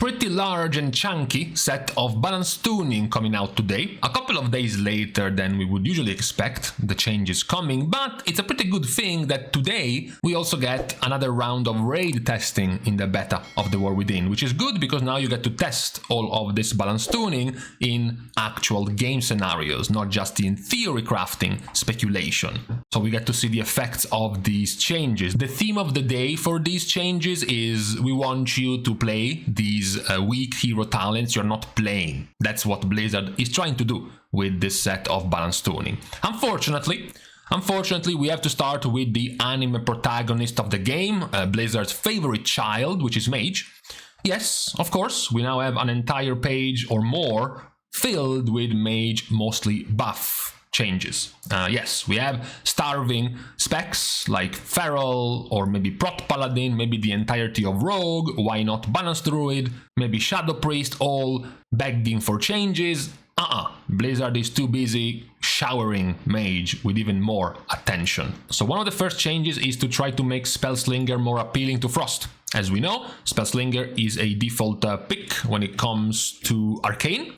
pretty large and chunky set of balance tuning coming out today, a couple of days later than we would usually expect the changes coming, but it's a pretty good thing that today we also get another round of raid testing in the beta of the War Within, which is good because now you get to test all of this balance tuning in actual game scenarios, not just in theory crafting speculation. So we get to see the effects of these changes. The theme of the day for these changes is we want you to play these weak hero talents you're not playing. That's what Blizzard is trying to do with this set of balance tuning. Unfortunately, we have to start with the anime protagonist of the game, Blizzard's favorite child, which is Mage. Yes, of course, we now have an entire page or more filled with Mage, mostly buff changes. Yes, we have starving specs like Feral or maybe Prot Paladin, maybe the entirety of Rogue, why not Balance Druid, maybe Shadow Priest, all begging for changes. Blizzard is too busy showering Mage with even more attention. So one of the first changes is to try to make Spellslinger more appealing to Frost. As we know, Spellslinger is a default pick when it comes to Arcane,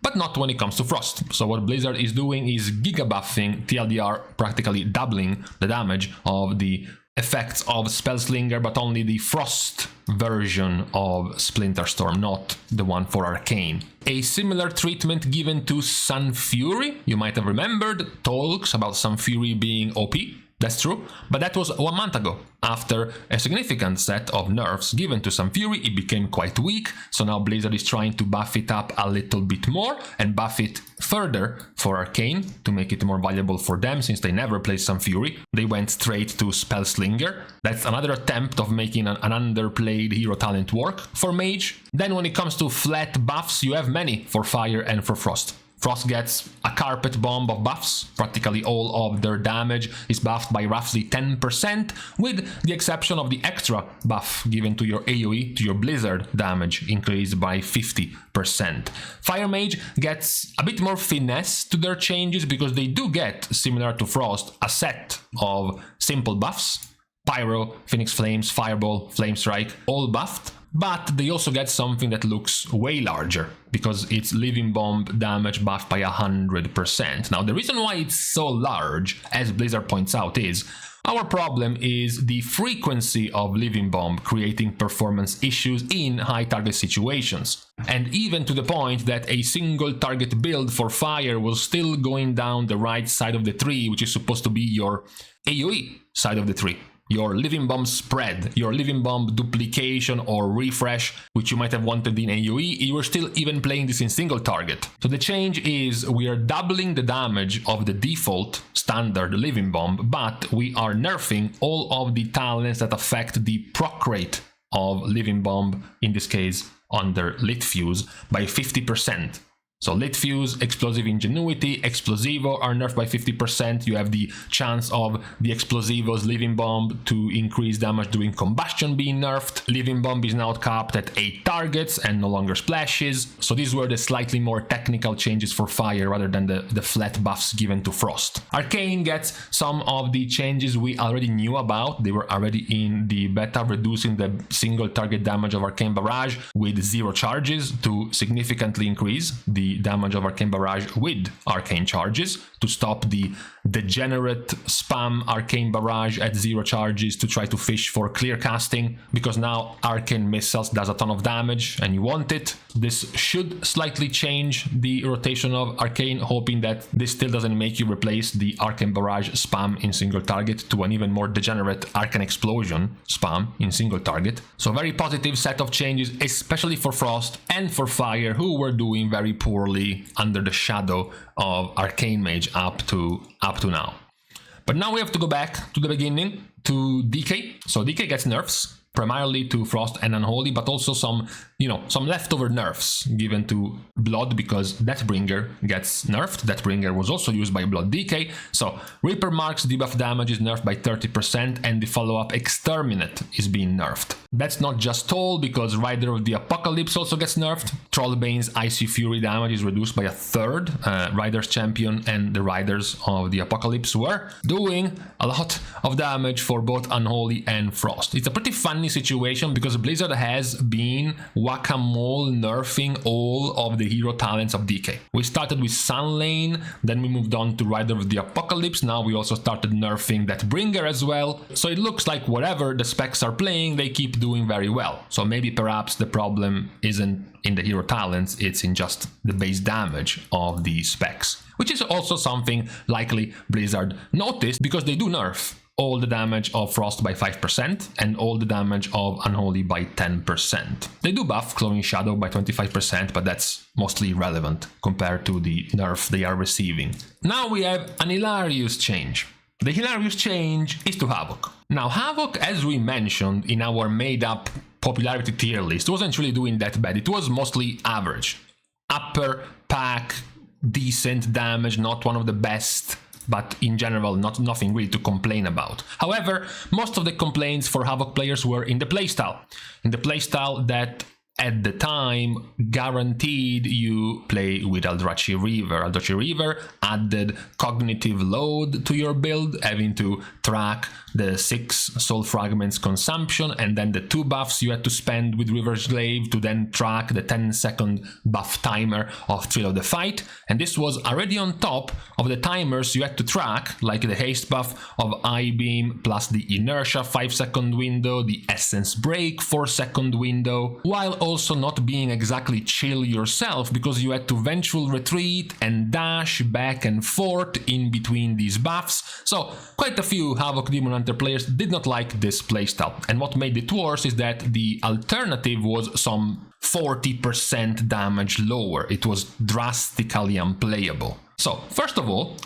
but not when it comes to Frost. So what Blizzard is doing is giga-buffing TLDR, practically doubling the damage of the effects of Spellslinger, but only the Frost version of Splinter Storm, not the one for Arcane. A similar treatment given to Sunfury, you might have remembered, talks about Sunfury being OP. That's true, but that was 1 month ago. After a significant set of nerfs given to Sunfury, it became quite weak, so now Blizzard is trying to buff it up a little bit more and buff it further for Arcane to make it more valuable for them, since they never played Sunfury. They went straight to Spellslinger. That's another attempt of making an underplayed hero talent work for Mage. Then when it comes to flat buffs, you have many for Fire and for Frost. Frost gets a carpet bomb of buffs. Practically all of their damage is buffed by roughly 10%, with the exception of the extra buff given to your AoE, to your Blizzard damage, increased by 50%. Fire Mage gets a bit more finesse to their changes because they do get, similar to Frost, a set of simple buffs. Pyro, Phoenix Flames, Fireball, Flame Strike, all buffed. But they also get something that looks way larger, because it's Living Bomb damage buffed by 100%. Now, the reason why it's so large, as Blizzard points out, is our problem is the frequency of Living Bomb creating performance issues in high target situations. And even to the point that a single target build for Fire was still going down the right side of the tree, which is supposed to be your AoE side of the tree. Your Living Bomb spread, your Living Bomb duplication or refresh, which you might have wanted in AoE, you were still even playing this in single target. So the change is we are doubling the damage of the default standard Living Bomb, but we are nerfing all of the talents that affect the proc rate of Living Bomb, in this case under Lit Fuse, by 50%. So Lit Fuse, Explosive Ingenuity, Explosivo are nerfed by 50%. You have the chance of the Explosivo's Living Bomb to increase damage during combustion being nerfed. Living Bomb is now capped at 8 targets and no longer splashes. So these were the slightly more technical changes for Fire rather than the flat buffs given to Frost. Arcane gets some of the changes we already knew about. They were already in the beta, reducing the single target damage of Arcane Barrage with 0 charges to significantly increase the damage of Arcane Barrage with Arcane Charges, to stop the degenerate spam Arcane Barrage at 0 charges to try to fish for clear casting, because now Arcane Missiles does a ton of damage and you want it. This should slightly change the rotation of Arcane, hoping that this still doesn't make you replace the Arcane Barrage spam in single target to an even more degenerate Arcane Explosion spam in single target. So very positive set of changes, especially for Frost and for Fire, who were doing very poorly under the shadow of Arcane Mage up to now. But now we have to go back to the beginning, to DK. So DK gets nerfs, primarily to Frost and Unholy, but also some leftover nerfs given to Blood, because Deathbringer gets nerfed. Deathbringer was also used by Blood DK. So Reaper Mark's debuff damage is nerfed by 30%, and the follow-up Exterminate is being nerfed. That's not just Toll, because Rider of the Apocalypse also gets nerfed. Trollbane's Icy Fury damage is reduced by 1/3. Rider's Champion and the Riders of the Apocalypse were doing a lot of damage for both Unholy and Frost. It's a pretty funny funny situation because Blizzard has been whack-a-mole nerfing all of the hero talents of DK. We started with Sunlane, then we moved on to Rider of the Apocalypse, now we also started nerfing that Bringer as well. So it looks like whatever the specs are playing, they keep doing very well. So maybe perhaps the problem isn't in the hero talents, it's in just the base damage of the specs. Which is also something likely Blizzard noticed because they do nerf all the damage of Frost by 5% and all the damage of Unholy by 10%. They do buff Glowing Shadow by 25%, but that's mostly irrelevant compared to the nerf they are receiving. Now we have an hilarious change. The hilarious change is to Havoc. Now Havoc, as we mentioned in our made-up popularity tier list, wasn't really doing that bad. It was mostly average. Upper pack, decent damage, not one of the best, but in general nothing really to complain about. However, most of the complaints for Havoc players were in the playstyle. In the playstyle that at the time guaranteed you play with Eldrachi Reaver. Eldrachi Reaver added cognitive load to your build, having to track the 6 soul fragments consumption and then the 2 buffs you had to spend with River's Glaive to then track the 10-second buff timer of Thrill of the Fight. And this was already on top of the timers you had to track, like the haste buff of I-Beam plus the inertia 5-second window, the essence break 4-second window, while also not being exactly chill yourself because you had to vengeful retreat and dash back and forth in between these buffs. So quite a few Havoc Demon Hunter players did not like this playstyle, and what made it worse is that the alternative was some 40% damage lower. It was drastically unplayable. So first of all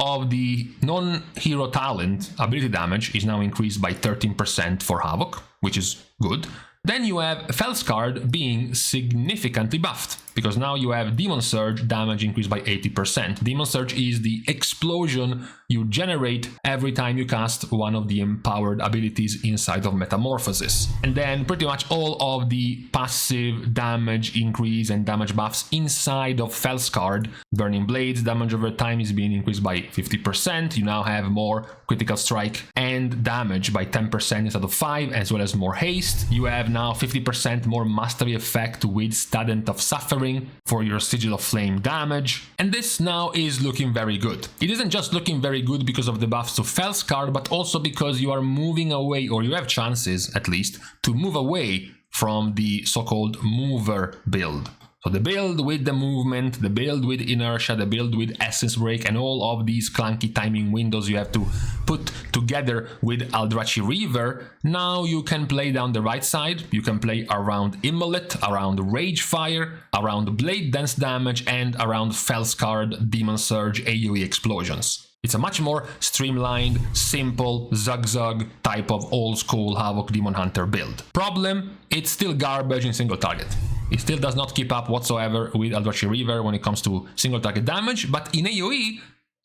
of the non-hero talent ability damage is now increased by 13% for Havoc, which is good. Then you have Felskard being significantly buffed, because now you have Demon Surge damage increased by 80%. Demon Surge is the explosion you generate every time you cast one of the empowered abilities inside of Metamorphosis. And then pretty much all of the passive damage increase and damage buffs inside of Felskard. Burning Blades damage over time is being increased by 50%. You now have more critical strike and damage by 10% instead of 5, as well as more haste. You have now 50% more mastery effect with Student of Suffering for your Sigil of Flame damage. And this now is looking very good. It isn't just looking very good because of the buffs to Felskard, but also because you are moving away, or you have chances at least, to move away from the so-called mover build. So the build with the movement, the build with inertia, the build with essence break, and all of these clunky timing windows you have to put together with Eldrachi Reaver, now you can play down the right side. You can play around Immolate, around Ragefire, around Blade Dance damage, and around Felskard, Demon Surge, AoE explosions. It's a much more streamlined, simple, zug-zug type of old-school Havoc Demon Hunter build. Problem, it's still garbage in single target. It still does not keep up whatsoever with Eldrachi Reaver when it comes to single target damage, but in AoE,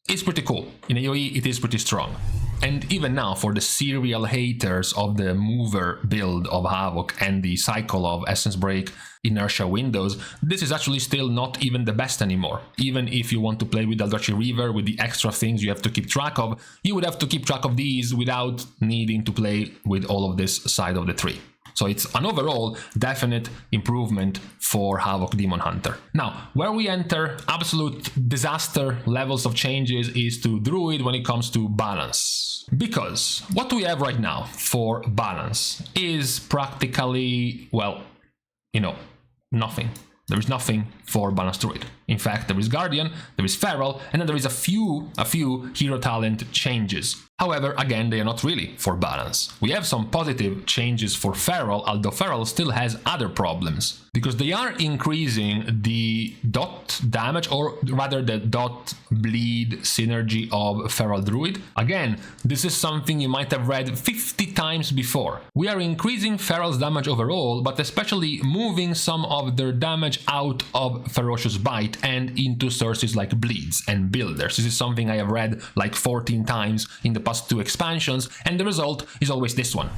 it's pretty cool. In AoE, it is pretty strong. And even now, for the serial haters of the mover build of Havoc and the cycle of Essence Break, Inertia windows, this is actually still not even the best anymore. Even if you want to play with Eldrachi Reaver, with the extra things you have to keep track of, you would have to keep track of these without needing to play with all of this side of the tree. So it's an overall definite improvement for Havoc Demon Hunter. Now, where we enter absolute disaster levels of changes is to Druid when it comes to balance. Because what we have right now for balance is practically, well, you know, nothing. There is nothing for balanced Druid. In fact, there is Guardian, there is Feral, and then there is a few hero talent changes. However, again, they are not really for balance. We have some positive changes for Feral, although Feral still has other problems, because they are increasing the dot damage, or rather the dot bleed synergy of Feral Druid. Again, this is something you might have read 50 times before. We are increasing Feral's damage overall, but especially moving some of their damage out of Ferocious Bite and into sources like Bleeds and Builders. This is something I have read like 14 times in the past 2 expansions, and the result is always this one.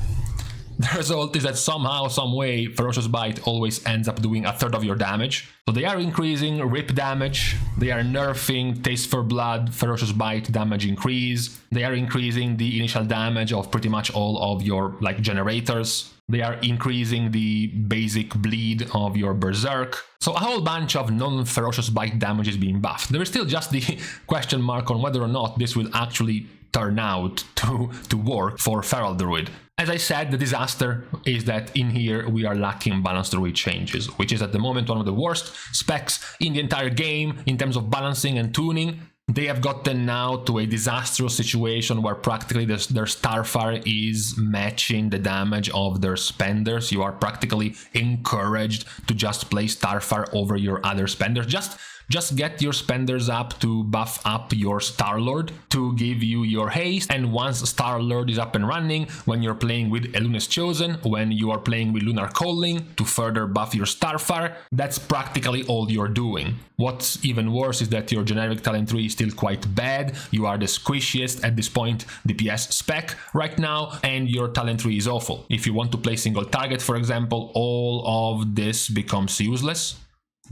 The result is that somehow, some way, Ferocious Bite always ends up doing a third of your damage. So they are increasing rip damage, they are nerfing Taste for Blood, Ferocious Bite damage increase, they are increasing the initial damage of pretty much all of your like generators. They are increasing the basic bleed of your Berserk. So a whole bunch of non-Ferocious Bite damage is being buffed. There is still just the question mark on whether or not this will actually turn out to work for Feral Druid. As I said, the disaster is that in here we are lacking balanced Druid Changes, which is at the moment one of the worst specs in the entire game in terms of balancing and tuning. They have gotten now to a disastrous situation where practically their Starfire is matching the damage of their spenders. You are practically encouraged to just play Starfire over your other spenders. Just get your spenders up to buff up your Starlord to give you your haste, and once Starlord is up and running, when you're playing with Eluna's Chosen, when you are playing with Lunar Calling to further buff your Starfire, that's practically all you're doing. What's even worse is that your generic talent tree is still quite bad. You are the squishiest at this point DPS spec right now, and your talent tree is awful. If you want to play single target, for example, all of this becomes useless.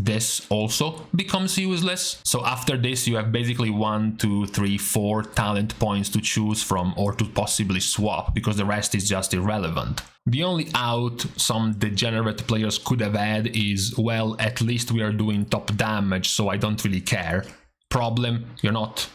This also becomes useless. So after this, you have basically 1, 2, 3, 4 talent points to choose from or to possibly swap, because the rest is just irrelevant. The only out some degenerate players could have had is, well, at least we are doing top damage, so I don't really care. Problem, you're not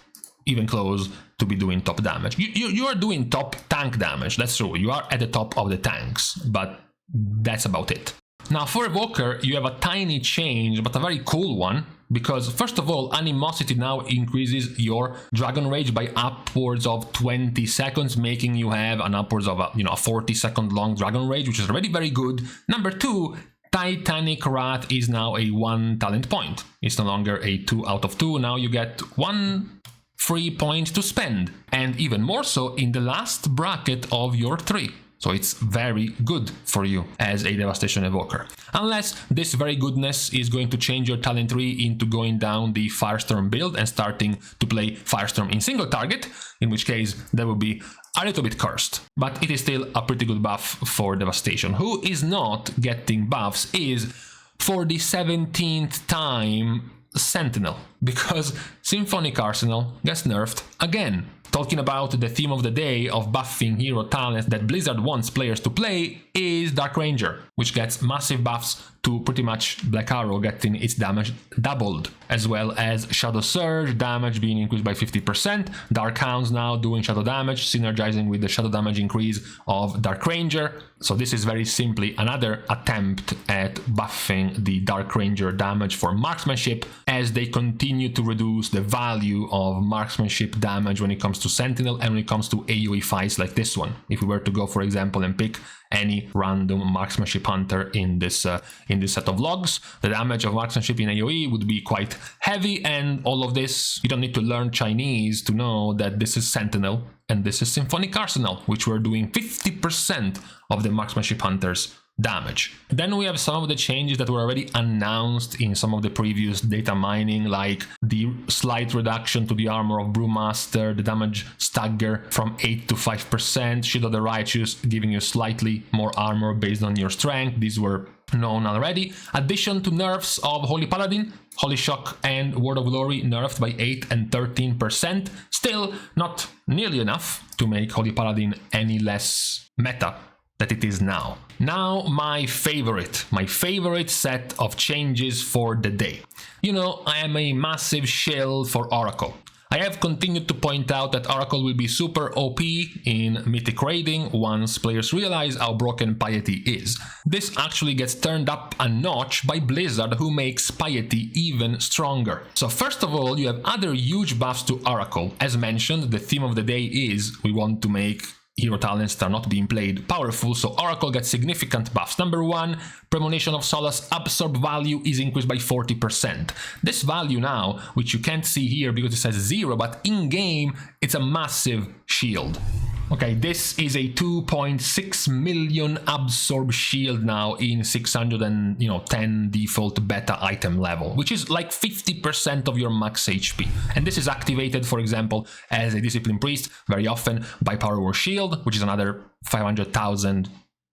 even close to be doing top damage. You are doing top tank damage, that's true. You are at the top of the tanks, but that's about it. Now for Evoker, you have a tiny change, but a very cool one, because first of all, Animosity now increases your Dragon Rage by upwards of 20 seconds, making you have an upwards of a 40-second long Dragon Rage, which is already very good. Number 2, Titanic Wrath is now a 1 talent point. It's no longer a 2 out of 2, now you get 1 free point to spend, and even more so in the last bracket of your tree. So it's very good for you as a Devastation Evoker. Unless this very goodness is going to change your talent tree into going down the Firestorm build and starting to play Firestorm in single target, in which case that would be a little bit cursed. But it is still a pretty good buff for Devastation. Who is not getting buffs is, for the 17th time, Sentinel, because Symphonic Arsenal gets nerfed again. Talking about the theme of the day of buffing hero talents that Blizzard wants players to play is Dark Ranger, which gets massive buffs to pretty much Black Arrow getting its damage doubled, as well as Shadow Surge damage being increased by 50%, Dark Hounds now doing shadow damage, synergizing with the shadow damage increase of Dark Ranger. So this is very simply another attempt at buffing the Dark Ranger damage for marksmanship, as they continue to reduce the value of marksmanship damage when it comes to Sentinel and when it comes to AoE fights like this one. If we were to go, for example, and pick any random marksmanship hunter in this set of logs, the damage of marksmanship in AoE would be quite heavy, and all of this, you don't need to learn Chinese to know that this is Sentinel and this is Symphonic Arsenal, which were doing 50% of the marksmanship hunters damage. Then we have some of the changes that were already announced in some of the previous data mining, like the slight reduction to the armor of Brewmaster, the damage stagger from 8 to 5%, Shield of the Righteous giving you slightly more armor based on your strength. These were known already. Addition to nerfs of Holy Paladin, Holy Shock and Word of Glory nerfed by 8 and 13%. Still not nearly enough to make Holy Paladin any less meta that it is now. Now my favorite set of changes for the day. You know, I am a massive shill for Oracle. I have continued to point out that Oracle will be super OP in Mythic raiding once players realize how broken Piety is. This actually gets turned up a notch by Blizzard, who makes Piety even stronger. So first of all, you have other huge buffs to Oracle. As mentioned, the theme of the day is we want to make hero talents that are not being played powerful, so Oracle gets significant buffs. Number 1, Premonition of Solace absorb value is increased by 40%. This value now, which you can't see here because it says 0, but in-game it's a massive shield. Okay, this is a 2.6 million absorb shield now in 610 default beta item level, which is like 50% of your max HP. And this is activated, for example, as a Discipline Priest very often by Power War Shield, which is another 500,000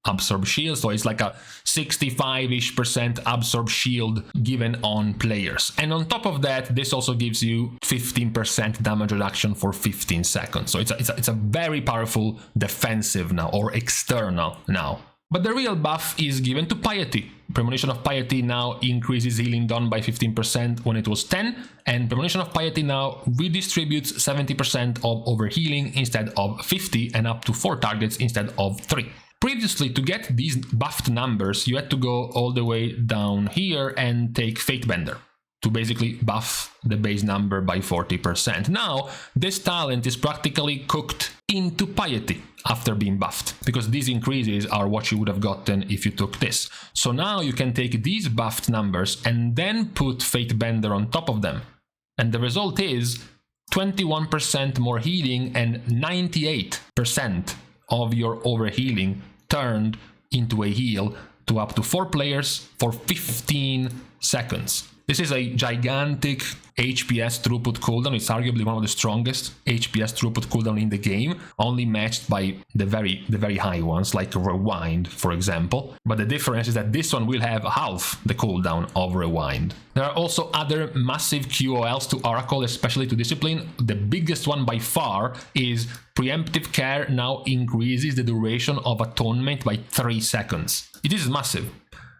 absorb shield, so it's like a 65-ish% absorb shield given on players. And on top of that, this also gives you 15% damage reduction for 15 seconds. So it's a very powerful defensive now, or external now. But the real buff is given to Piety. Premonition of Piety now increases healing done by 15% when it was 10, and Premonition of Piety now redistributes 70% of overhealing instead of 50 and up to 4 targets instead of 3. Previously, to get these buffed numbers, you had to go all the way down here and take Fatebender to basically buff the base number by 40%. Now, this talent is practically cooked into Piety after being buffed, because these increases are what you would have gotten if you took this. So now you can take these buffed numbers and then put Fatebender on top of them. And the result is 21% more healing and 98% of your overhealing turned into a heal to up to 4 players for 15 seconds. This is a gigantic HPS throughput cooldown. It's arguably one of the strongest HPS throughput cooldown in the game, only matched by the very high ones, like Rewind, for example. But the difference is that this one will have half the cooldown of Rewind. There are also other massive QOLs to Oracle, especially to Discipline. The biggest one by far is Preemptive Care now increases the duration of Atonement by 3 seconds. It is massive.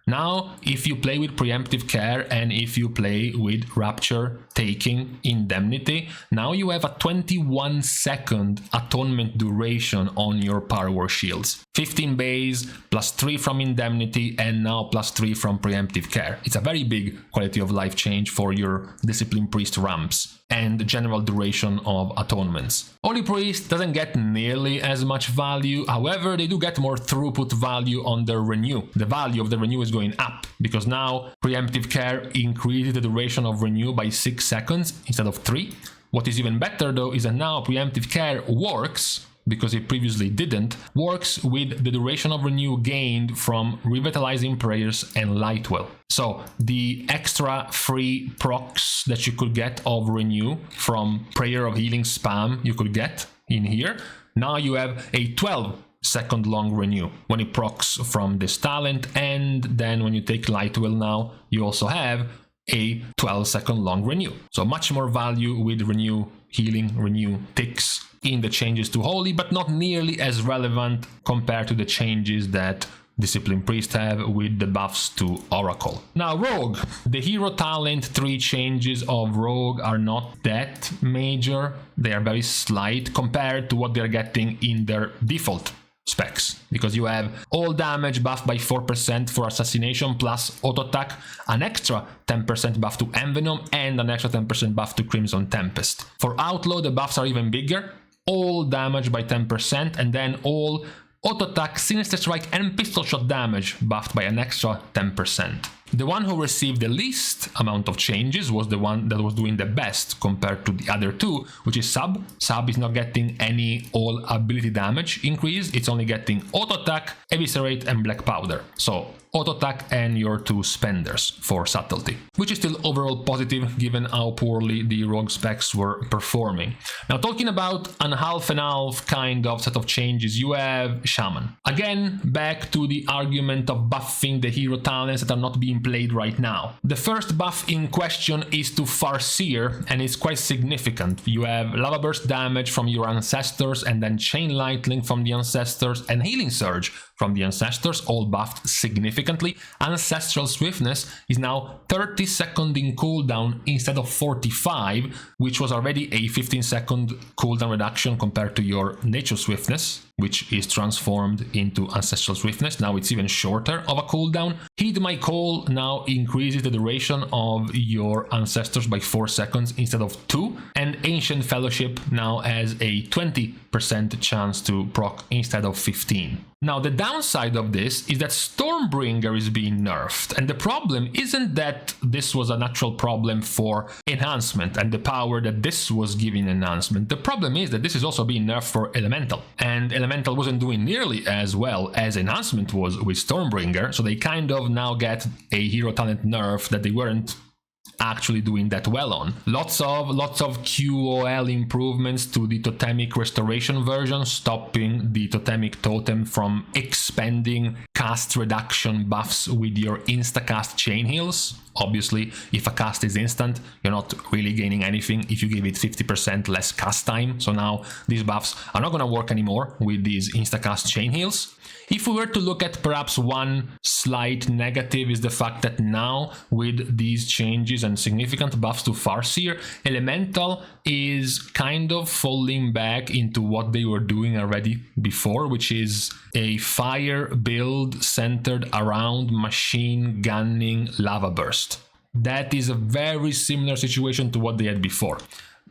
Now, if you play with Preemptive Care and if you play with Rapture, Taking, Indemnity, now you have a 21-second Atonement duration on your Power War shields. 15 base, plus 3 from Indemnity, and now plus 3 from Preemptive Care. It's a very big quality of life change for your Discipline Priest ramps and the general duration of atonements. Holy Priest doesn't get nearly as much value, however they do get more throughput value on their Renew. The value of the Renew is going up, because now Preemptive Care increases the duration of Renew by 6 seconds instead of 3. What is even better though is that now Preemptive Care works, because it previously didn't, works with the duration of Renew gained from Revitalizing Prayers and Lightwell. So the extra free procs that you could get of Renew from Prayer of Healing spam you could get in here, now you have a 12-second long Renew when it procs from this talent, and then when you take Lightwell now, you also have a 12-second long Renew. So much more value with Renew Healing, Renew Ticks in the changes to Holy, but not nearly as relevant compared to the changes that Discipline Priest have with the buffs to Oracle. Now Rogue, the hero talent 3 changes of Rogue are not that major. They are very slight compared to what they're getting in their default specs, because you have all damage buffed by 4% for Assassination plus auto attack, an extra 10% buff to Envenom, and an extra 10% buff to Crimson Tempest. For Outlaw, the buffs are even bigger, all damage by 10%, and then all auto attack, Sinister Strike, and pistol shot damage buffed by an extra 10%. The one who received the least amount of changes was the one that was doing the best compared to the other two, which is Sub. Sub is not getting any all ability damage increase, it's only getting auto attack, eviscerate, and black powder. So auto attack and your 2 spenders for subtlety, which is still overall positive given how poorly the rogue specs were performing. Now talking about an half and half kind of set of changes, you have Shaman. Again, back to the argument of buffing the hero talents that are not being played right now. The first buff in question is to Farseer, and it's quite significant. You have Lava Burst damage from your Ancestors, and then Chain Lightning from the Ancestors, and Healing Surge from the Ancestors, all buffed significantly. Ancestral Swiftness is now 30 seconds in cooldown instead of 45, which was already a 15-second cooldown reduction compared to your Nature Swiftness, which is transformed into Ancestral Swiftness. Now it's even shorter of a cooldown. Heed My Call now increases the duration of your Ancestors by 4 seconds instead of 2, and Ancient Fellowship now has a 20% chance to proc instead of 15. Now the downside of this is that Stormbringer is being nerfed, and the problem isn't that this was a natural problem for enhancement and the power that this was giving enhancement. The problem is that this is also being nerfed for Elemental, and Elemental wasn't doing nearly as well as enhancement was with Stormbringer, so they kind of now get a hero talent nerf that they weren't actually doing that well on. Lots of QOL improvements to the totemic restoration version, stopping the totemic totem from expending cast reduction buffs with your insta-cast chain heals. Obviously, if a cast is instant, you're not really gaining anything if you give it 50% less cast time. So now these buffs are not going to work anymore with these insta-cast chain heals. If we were to look at perhaps one slight negative is the fact that now with these changes and significant buffs to Farseer, Elemental is kind of falling back into what they were doing already before, which is a fire build centered around machine gunning Lava Burst. That is a very similar situation to what they had before.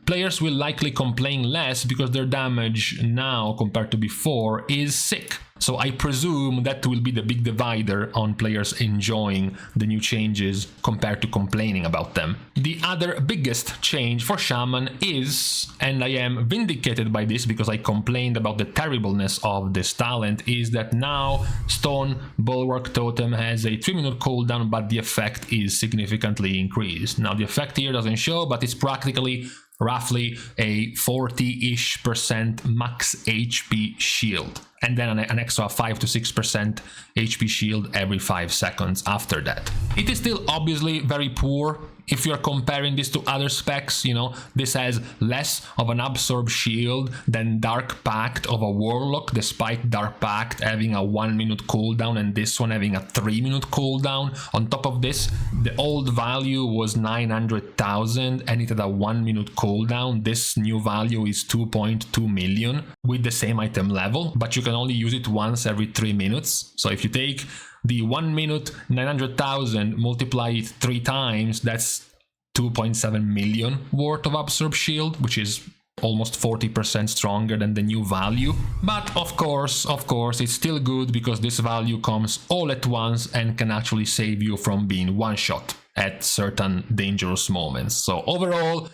Players will likely complain less because their damage now compared to before is sick. So I presume that will be the big divider on players enjoying the new changes compared to complaining about them. The other biggest change for Shaman is, and I am vindicated by this because I complained about the terribleness of this talent, is that now Stone Bulwark Totem has a 3-minute cooldown, but the effect is significantly increased. Now the effect here doesn't show, but it's practically roughly a 40-ish% max HP shield, and then an extra 5 to 6% HP shield every 5 seconds after that. It is still obviously very poor. If you're comparing this to other specs, you know, this has less of an absorb shield than Dark Pact of a Warlock, despite Dark Pact having a 1-minute cooldown and this one having a 3-minute cooldown. On top of this, the old value was 900,000 and it had a 1-minute cooldown. This new value is 2.2 million with the same item level, but you can only use it once every 3 minutes. So if you take the 1 minute 900,000, multiply it 3 times, that's 2.7 million worth of absorb shield, which is almost 40% stronger than the new value. But of course, it's still good because this value comes all at once and can actually save you from being one-shot at certain dangerous moments. So overall,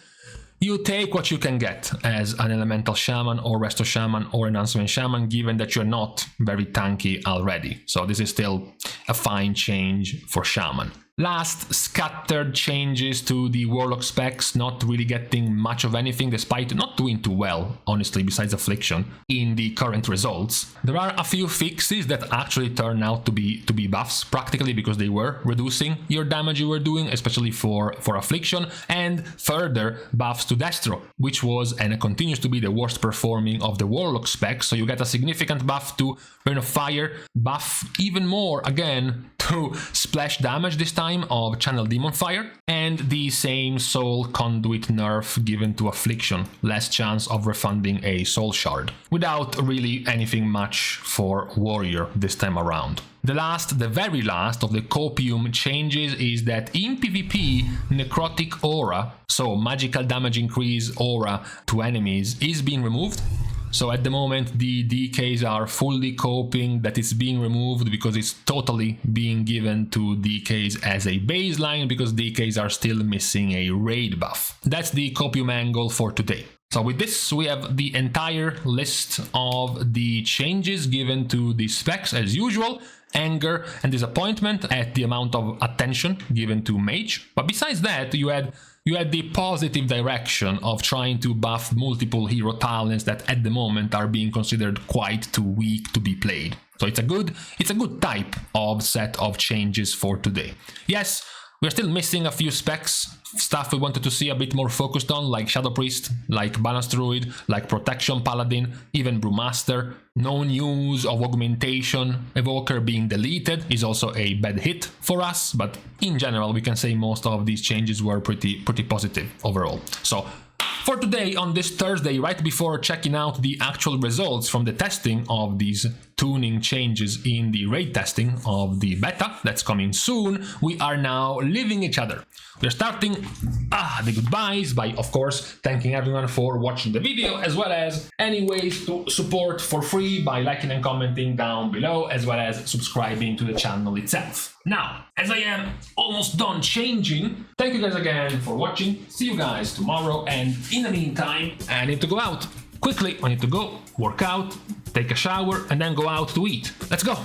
you take what you can get as an Elemental Shaman or Resto Shaman or Enhancement Shaman, given that you're not very tanky already. So this is still a fine change for Shaman. Last, scattered changes to the Warlock specs, not really getting much of anything despite not doing too well, honestly, besides Affliction, in the current results. There are a few fixes that actually turn out to be buffs, practically because they were reducing your damage you were doing, especially for Affliction, and further buffs to Destro, which was and continues to be the worst performing of the Warlock specs, so you get a significant buff to Rain of Fire, buff even more again to splash damage this time of Channel Demon Fire, and the same Soul Conduit nerf given to Affliction, less chance of refunding a Soul Shard, without really anything much for Warrior this time around. The very last of the copium changes is that in PvP, Necrotic Aura, so magical damage increase aura to enemies, is being removed. So at the moment the DKs are fully coping that it's being removed because it's totally being given to DKs as a baseline because DKs are still missing a raid buff. That's the copium angle for today. So with this we have the entire list of the changes given to the specs as usual. Anger and disappointment at the amount of attention given to Mage, but besides that you had the positive direction of trying to buff multiple hero talents that at the moment are being considered quite too weak to be played. So it's a good type of set of changes for today. Yes, we're still missing a few specs, stuff we wanted to see a bit more focused on, like Shadow Priest, like Balance Druid, like Protection Paladin, even Brewmaster. No news of Augmentation. Evoker being deleted is also a bad hit for us, but in general we can say most of these changes were pretty positive overall. So for today, on this Thursday, right before checking out the actual results from the testing of these tuning changes in the raid testing of the beta that's coming soon, we are now leaving each other. We're starting the goodbyes by, of course, thanking everyone for watching the video, as well as any ways to support for free by liking and commenting down below, as well as subscribing to the channel itself. Now, as I am almost done changing, thank you guys again for watching. See you guys tomorrow, and in the meantime, I need to go out. Quickly, I need to go, work out, take a shower, and then go out to eat. Let's go!